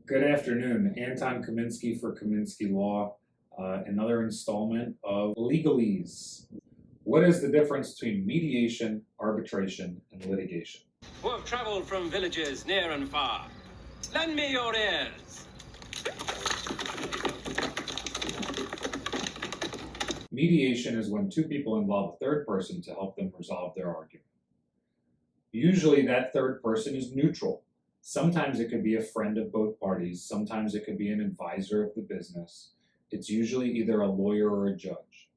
Good afternoon. Anton Kaminsky for Kaminsky Law. Another installment of Legalese. What is the difference between mediation, arbitration, and litigation? Who have traveled from villages near and far, lend me your ears. Mediation is when two people involve a third person to help them resolve their argument. Usually that third person is neutral. Sometimes it could be a friend of both parties. Sometimes it could be an advisor of the business. It's usually either a lawyer or a judge.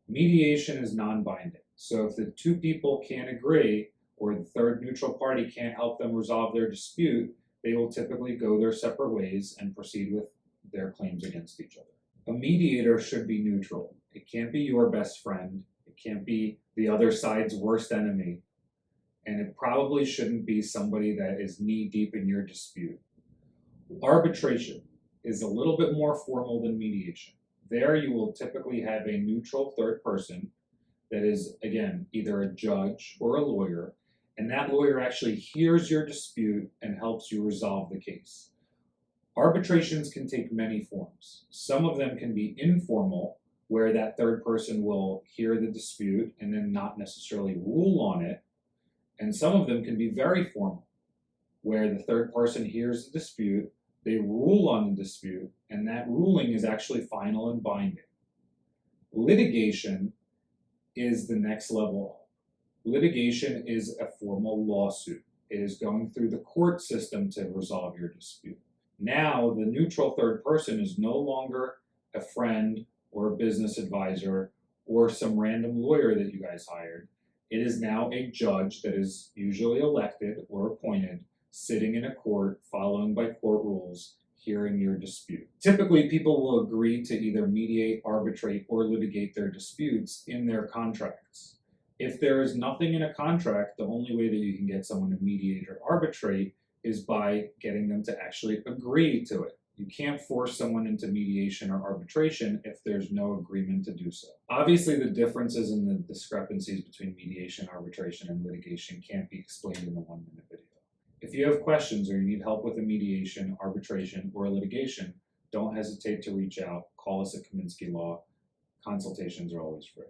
Mediation is non-binding. So if the two people can't agree or the third neutral party can't help them resolve their dispute, they will typically go their separate ways and proceed with their claims against each other. A mediator should be neutral. It can't be your best friend. It can't be the other side's worst enemy. And it probably shouldn't be somebody that is knee-deep in your dispute. Arbitration is a little bit more formal than mediation. There you will typically have a neutral third person that is, again, either a judge or a lawyer, and that lawyer actually hears your dispute and helps you resolve the case. Arbitrations can take many forms. Some of them can be informal, where that third person will hear the dispute and then not necessarily rule on it. And some of them can be very formal, where the third person hears the dispute, they rule on the dispute, and that ruling is actually final and binding. Litigation is the next level. Litigation is a formal lawsuit. It is going through the court system to resolve your dispute. Now, the neutral third person is no longer a friend or a business advisor or some random lawyer that you guys hired. It is now a judge that is usually elected or appointed, sitting in a court, following by court rules, hearing your dispute. Typically, people will agree to either mediate, arbitrate, or litigate their disputes in their contracts. If there is nothing in a contract, the only way that you can get someone to mediate or arbitrate is by getting them to actually agree to it. You can't force someone into mediation or arbitration if there's no agreement to do so. Obviously, the differences and the discrepancies between mediation, arbitration, and litigation can't be explained in a 1-minute video. If you have questions or you need help with a mediation, arbitration, or litigation, don't hesitate to reach out. Call us at Kaminsky Law. Consultations are always free.